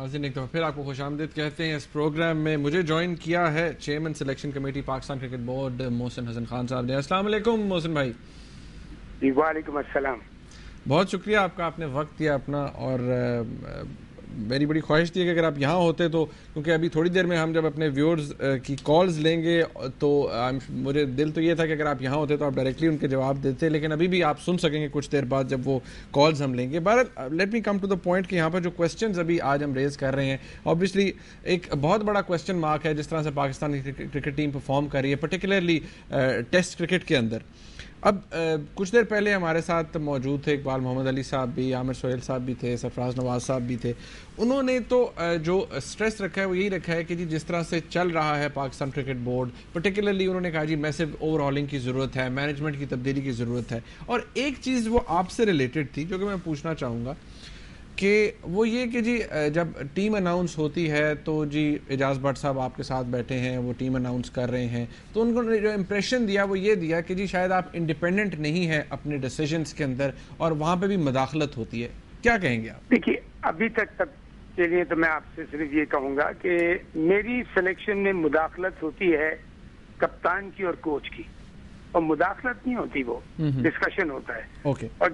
नाज़रीन, एक दफ़ा फिर आपको खुशामदीद कहते हैं इस प्रोग्राम में। मुझे ज्वाइन किया है chairman selection committee Pakistan cricket board Mohsin Hasan Khan साहब ने। अस्सलाम वालेकुम मोहसिन भाई। जी वालेकुम अस्सलाम। बहुत शुक्रिया आपका, आपने वक्त दिया अपना, और मेरी बड़ी ख्वाहिश थी कि अगर आप यहाँ होते तो, क्योंकि अभी थोड़ी देर में हम जब अपने व्यूअर्स की कॉल्स लेंगे तो मुझे दिल तो ये था कि अगर आप यहाँ होते तो आप डायरेक्टली उनके जवाब देते, लेकिन अभी भी आप सुन सकेंगे कुछ देर बाद जब वो कॉल्स हम लेंगे। But let me come to the point कि यहाँ पर जो क्वेश्चंस अभी आज हम रेज कर रहे हैं, ऑब्वियसली एक बहुत बड़ा क्वेश्चन मार्क है जिस तरह से पाकिस्तान की क्रिकेट टीम परफॉर्म कर रही है, पर्टिकुलरली टेस्ट क्रिकेट के अंदर। अब कुछ देर पहले हमारे साथ मौजूद थे इकबाल मोहम्मद अली साहब भी, आमिर सोहेल साहब भी थे, सरफराज नवाज साहब भी थे। उन्होंने तो जो स्ट्रेस रखा है वो यही रखा है कि जी जिस तरह से चल रहा है पाकिस्तान क्रिकेट बोर्ड, पर्टिकुलरली उन्होंने कहा जी मैसिव ओवरहॉलिंग की ज़रूरत है, मैनेजमेंट की तब्दीली की ज़रूरत है। और एक चीज़ वो आपसे रिलेटेड थी जो कि मैं पूछना चाहूँगा कि वो ये कि जी जब टीम अनाउंस होती है तो जी एजाज भट्ट साहब आपके साथ बैठे हैं, वो टीम अनाउंस कर रहे हैं, तो उन्होंने जो इम्प्रेशन दिया वो ये दिया कि जी शायद आप इंडिपेंडेंट नहीं हैं अपने डिसीजंस के अंदर और वहाँ पे भी मदाखलत होती है। क्या कहेंगे आप? देखिए अभी तक के लिए तो मैं आपसे सिर्फ ये कहूंगा कि मेरी सिलेक्शन में मुदाखलत होती है कप्तान की और कोच की, और मुदाखलत नहीं होती, वो डिस्कशन होता है। ओके। और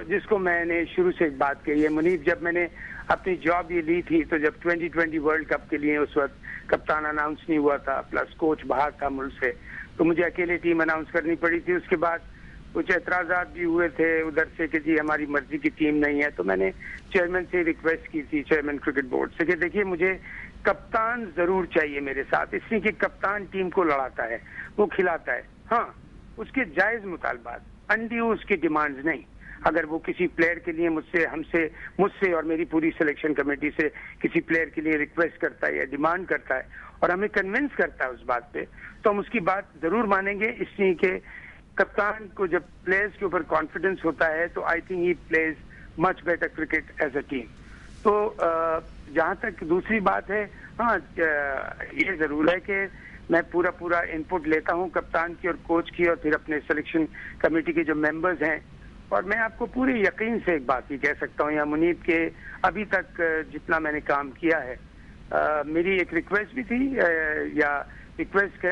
जिसको मैंने शुरू से एक बात कही है मुनीब, जब मैंने अपनी जॉब ये ली थी तो जब 2020 वर्ल्ड कप के लिए उस वक्त कप्तान अनाउंस नहीं हुआ था, प्लस कोच बाहर था मुल्क से, तो मुझे अकेले टीम अनाउंस करनी पड़ी थी। उसके बाद कुछ एतराजात भी हुए थे उधर से कि जी हमारी मर्जी की टीम नहीं है, तो मैंने चेयरमैन से रिक्वेस्ट की थी, चेयरमैन क्रिकेट बोर्ड से, कि देखिए मुझे कप्तान जरूर चाहिए मेरे साथ, इसलिए कि कप्तान टीम को लड़ाता है, वो खिलाता है। हाँ, उसके जायज मुतालबात, अनड्यू उसकी डिमांड्स नहीं। अगर वो किसी प्लेयर के लिए मुझसे और मेरी पूरी सिलेक्शन कमेटी से किसी प्लेयर के लिए रिक्वेस्ट करता है या डिमांड करता है और हमें कन्विंस करता है उस बात पे, तो हम उसकी बात जरूर मानेंगे। इसलिए कि कप्तान को जब प्लेयर्स के ऊपर कॉन्फिडेंस होता है तो I think he plays much better cricket as a team. तो जहाँ तक दूसरी बात है, हाँ ये जरूर है कि मैं पूरा इनपुट लेता हूं कप्तान की और कोच की और फिर अपने सिलेक्शन कमेटी के जो मेंबर्स हैं। और मैं आपको पूरे यकीन से एक बात ही कह सकता हूं या मुनीब के, अभी तक जितना मैंने काम किया है, मेरी एक रिक्वेस्ट भी थी या रिक्वेस्ट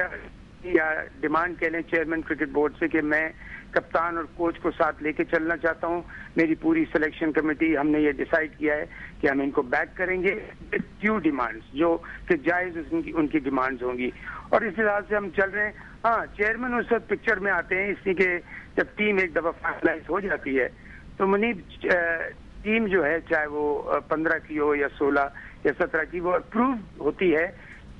या डिमांड कह लें चेयरमैन क्रिकेट बोर्ड से कि मैं कप्तान और कोच को साथ लेके चलना चाहता हूं। मेरी पूरी सिलेक्शन कमेटी हमने ये डिसाइड किया है कि हम इनको बैक करेंगे ड्यू डिमांड्स, जो कि जायज उनकी डिमांड्स होंगी, और इस लिहाज से हम चल रहे हैं। हाँ, चेयरमैन उस वक्त पिक्चर में आते हैं, इसलिए कि जब टीम एक दफा फाइनलाइज हो जाती है तो मुनीब टीम जो है, चाहे वो 15 की हो या 16 या 17 की, वो अप्रूव होती है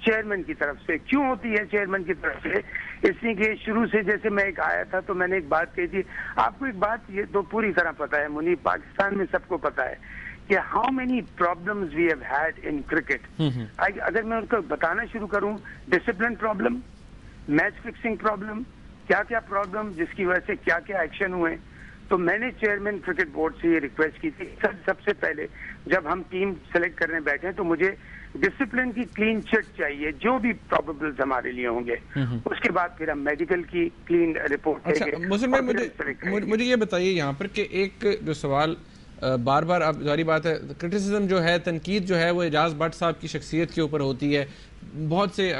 चेयरमैन की तरफ से। क्यों होती है चेयरमैन की तरफ से? इसलिए कि शुरू से जैसे मैं एक आया था तो मैंने एक बात कही थी, आपको एक बात ये तो पूरी तरह पता है मुनीब, पाकिस्तान में सबको पता है कि how many problems we have had in cricket. अगर मैं उनको बताना शुरू करूं, discipline problem, match fixing problem, क्या क्या प्रॉब्लम जिसकी वजह से क्या क्या एक्शन हुए, तो मैंने चेयरमैन क्रिकेट बोर्ड से ये रिक्वेस्ट की थी सबसे पहले जब हम टीम सेलेक्ट करने बैठे तो मुझे डिसिप्लिन की क्लीन चिट चाहिए, जो भी प्रॉब्लम्स हमारे लिए होंगे। उसके बाद फिर हम मेडिकल की क्लीन रिपोर्ट देंगे। मुझे ये बताइए यहाँ पर कि एक जो सवाल बार बार, अब जारी बात है, क्रिटिसिज्म जो है, तनकीद जो है, वो एजाज भट्ट साहब की शख्सियत के ऊपर होती है, बहुत से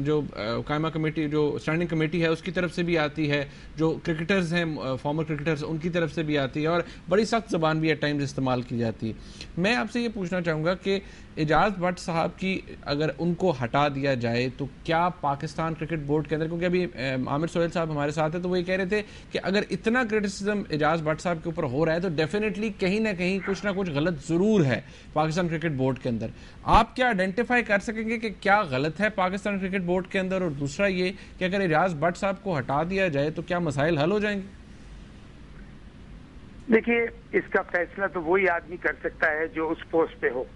जो कायमा कमेटी, जो स्टैंडिंग कमेटी है उसकी तरफ से भी आती है, जो क्रिकेटर्स हैं फॉर्मर क्रिकेटर्स उनकी तरफ से भी आती है, और बड़ी सख्त ज़बान भी एट टाइम्स इस्तेमाल की जाती है। मैं आपसे ये पूछना चाहूँगा कि एजाज भट्ट साहब की अगर उनको हटा दिया जाए तो क्या पाकिस्तान क्रिकेट बोर्ड के अंदर, क्योंकि अभी आमिर सोहेल साहब हमारे साथ हैं तो वो ये कह रहे थे कि अगर इतना क्रिटिसिज्म एजाज भट्ट साहब के ऊपर हो रहा है तो डेफिनेटली कहीं ना कहीं कुछ ना कुछ गलत ज़रूर है पाकिस्तान क्रिकेट बोर्ड के अंदर। आप क्या आइडेंटिफाई कर सकेंगे कि क्या गलत है पाकिस्तान क्रिकेट बोर्ड के अंदर? और दूसरा ये कि अगर एजाज भट्ट साहब को हटा दिया जाए तो क्या मसाइल हल हो जाएंगे? देखिए, इसका फैसला तो वही आदमी कर सकता है जो उस पोस्ट पे हो।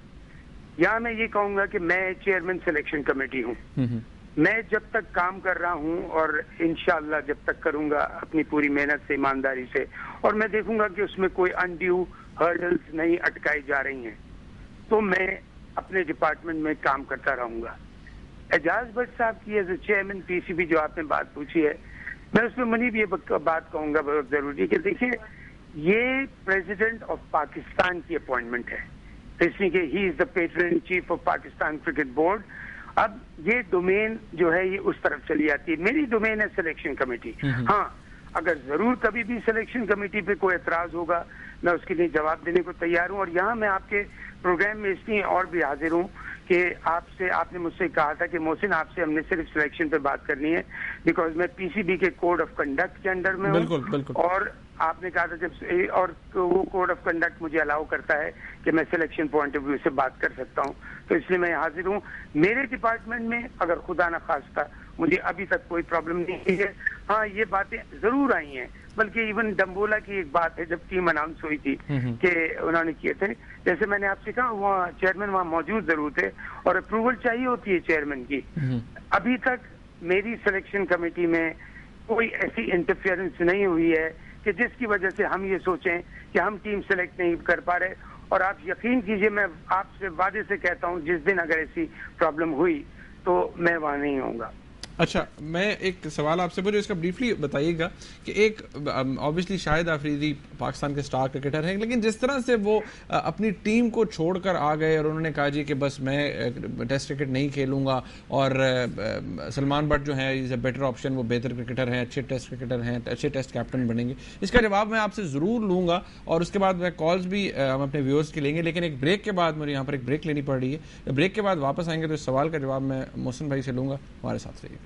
यहाँ मैं ये कहूंगा कि मैं चेयरमैन सिलेक्शन कमेटी हूँ, मैं जब तक काम कर रहा हूँ और इंशाअल्लाह जब तक करूंगा अपनी पूरी मेहनत से, ईमानदारी से, और मैं देखूंगा कि उसमें कोई अनड्यू हर्डल्स नहीं अटकाई जा रही हैं, तो मैं अपने डिपार्टमेंट में काम करता रहूंगा। एजाज भट्ट साहब की एज ए चेयरमैन पीसीबी जो आपने बात पूछी है, मैं उसमें मुनीब ये बात कहूंगा बहुत जरूरी कि देखिए, ये प्रेसिडेंट ऑफ पाकिस्तान की अपॉइंटमेंट है, इसलिए कि he is the patron chief of Pakistan cricket board. अब ये डोमेन जो है ये उस तरफ चली जाती है, मेरी डोमेन है सिलेक्शन कमेटी। हाँ, अगर जरूर कभी भी सिलेक्शन कमेटी पे कोई एतराज होगा मैं उसके लिए जवाब देने को तैयार हूँ। और यहाँ मैं आपके प्रोग्राम में इसलिए और भी हाजिर हूँ कि आपने मुझसे कहा था कि मोहसिन आपसे हमने सिर्फ सिलेक्शन पे बात करनी है, बिकॉज मैं पीसीबी के कोड ऑफ कंडक्ट के अंडर में हूँ। और आपने कहा था जब और वो कोड ऑफ कंडक्ट मुझे अलाउ करता है कि मैं सिलेक्शन पॉइंट ऑफ व्यू से बात कर सकता हूँ, तो इसलिए मैं हाजिर हूँ। मेरे डिपार्टमेंट में अगर खुदा न खास्ता मुझे अभी तक कोई प्रॉब्लम नहीं हुई है। हाँ, ये बातें जरूर आई हैं, बल्कि इवन डम्बोला की एक बात है जब टीम अनाउंस हुई थी कि उन्होंने किए थे, जैसे मैंने आपसे कहा वहाँ चेयरमैन वहाँ मौजूद जरूर थे और अप्रूवल चाहिए होती है चेयरमैन की। अभी तक मेरी सिलेक्शन कमेटी में कोई ऐसी इंटरफेरेंस नहीं हुई है कि जिसकी वजह से हम ये सोचें कि हम टीम सेलेक्ट नहीं कर पा रहे। और आप यकीन कीजिए, मैं आपसे वादे से कहता हूँ जिस दिन अगर ऐसी प्रॉब्लम हुई तो मैं वहाँ नहीं होऊंगा। अच्छा, मैं एक सवाल आपसे पूछूं, इसका ब्रीफली बताइएगा कि एक ऑब्वियसली शाहिद अफरीदी पाकिस्तान के स्टार क्रिकेटर हैं, लेकिन जिस तरह से वो अपनी टीम को छोड़कर आ गए और उन्होंने कहा जी कि बस मैं टेस्ट क्रिकेट नहीं खेलूंगा, और सलमान बट जो है इज़ अ बेटर ऑप्शन, वो बेहतर क्रिकेटर हैं, अच्छे टेस्ट क्रिकेटर हैं, अच्छे टेस्ट कैप्टन बनेंगे। इसका जवाब मैं आपसे ज़रूर लूँगा और उसके बाद मैं कॉल्स भी हम अपने व्यूअर्स की लेंगे, लेकिन एक ब्रेक के बाद मुझे यहाँ पर एक ब्रेक लेनी पड़ रही है। ब्रेक के बाद वापस आएंगे तो इस सवाल का जवाब मैं मोहसिन भाई से लूँगा। हमारे साथ रहिए।